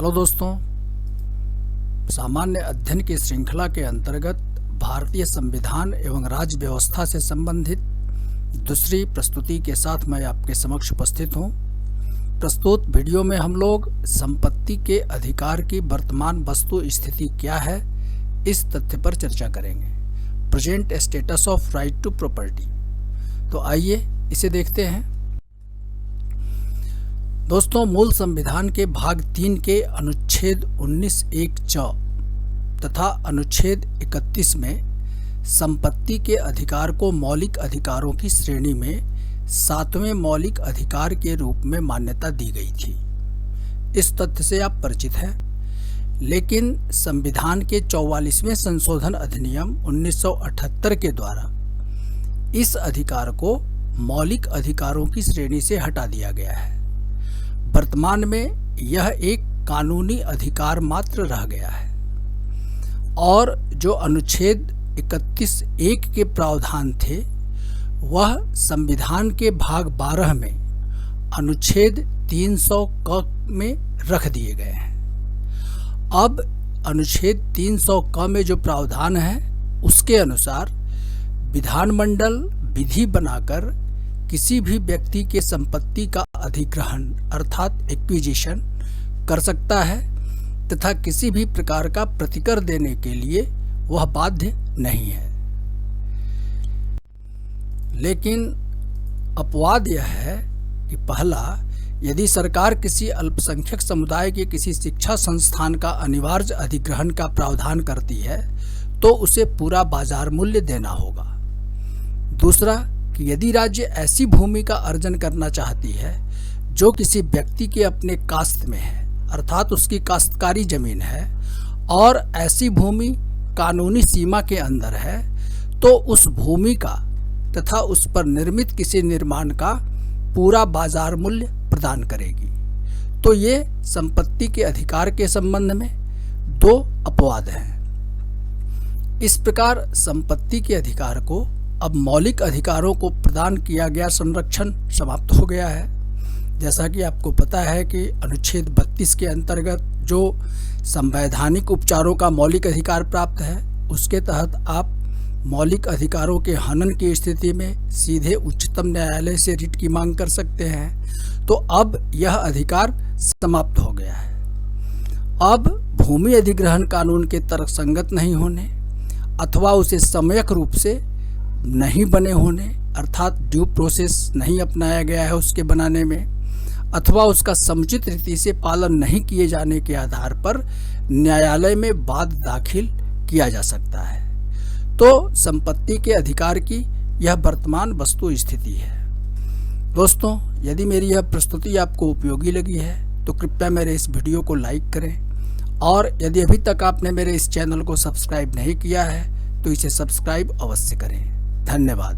Hello दोस्तों, सामान्य अध्ययन की श्रृंखला के अंतर्गत भारतीय संविधान एवं राज्य व्यवस्था से संबंधित दूसरी प्रस्तुति के साथ मैं आपके समक्ष उपस्थित हूँ। प्रस्तुत वीडियो में हम लोग संपत्ति के अधिकार की वर्तमान वस्तु स्थिति क्या है, इस तथ्य पर चर्चा करेंगे। Present status of right to property. तो आइए इसे देखते हैं। दोस्तों, मूल संविधान के भाग 3 के अनुच्छेद 19(1) च तथा अनुच्छेद 31 में संपत्ति के अधिकार को मौलिक अधिकारों की श्रेणी में 7वें मौलिक अधिकार के रूप में मान्यता दी गई थी। इस तथ्य से आप परिचित हैं। लेकिन संविधान के 44वें संशोधन अधिनियम 1978 के द्वारा इस अधिकार को मौलिक अधिकारों की श्रेणी से हटा दिया गया है। वर्तमान में यह एक कानूनी अधिकार मात्र रह गया है और जो अनुच्छेद 31(1) के प्रावधान थे वह संविधान के भाग 12 में अनुच्छेद 300 क में रख दिए गए हैं। अब अनुच्छेद 300 क में जो प्रावधान है उसके अनुसार विधानमंडल विधि बनाकर किसी भी व्यक्ति के संपत्ति का अधिग्रहण अर्थात एक्विजिशन कर सकता है तथा किसी भी प्रकार का प्रतिकर देने के लिए वह बाध्य नहीं है। लेकिन अपवाद यह है कि पहला, यदि सरकार किसी अल्पसंख्यक समुदाय के किसी शिक्षा संस्थान का अनिवार्य अधिग्रहण का प्रावधान करती है तो उसे पूरा बाजार मूल्य देना होगा। दूसरा, कि यदि राज्य ऐसी भूमि का अर्जन करना चाहती है जो किसी व्यक्ति के अपने कास्त में है अर्थात उसकी काश्तकारी जमीन है और ऐसी भूमि कानूनी सीमा के अंदर है, तो उस भूमि का तथा उस पर निर्मित किसी निर्माण का पूरा बाजार मूल्य प्रदान करेगी। तो ये संपत्ति के अधिकार के संबंध में दो अपवाद हैं। इस प्रकार संपत्ति के अधिकार को अब मौलिक अधिकारों को प्रदान किया गया संरक्षण समाप्त हो गया है। जैसा कि आपको पता है कि अनुच्छेद 32 के अंतर्गत जो संवैधानिक उपचारों का मौलिक अधिकार प्राप्त है उसके तहत आप मौलिक अधिकारों के हनन की स्थिति में सीधे उच्चतम न्यायालय से रिट की मांग कर सकते हैं। तो अब यह अधिकार समाप्त हो गया है। अब भूमि अधिग्रहण कानून के तर्कसंगत नहीं होने अथवा उसे सम्यक रूप से नहीं बने होने अर्थात ड्यू प्रोसेस नहीं अपनाया गया है उसके बनाने में अथवा उसका समुचित रीति से पालन नहीं किए जाने के आधार पर न्यायालय में वाद दाखिल किया जा सकता है। तो संपत्ति के अधिकार की यह वर्तमान वस्तु स्थिति है। दोस्तों, यदि मेरी यह प्रस्तुति आपको उपयोगी लगी है तो कृपया मेरे इस वीडियो को लाइक करें और यदि अभी तक आपने मेरे इस चैनल को सब्सक्राइब नहीं किया है तो इसे सब्सक्राइब अवश्य करें। धन्यवाद।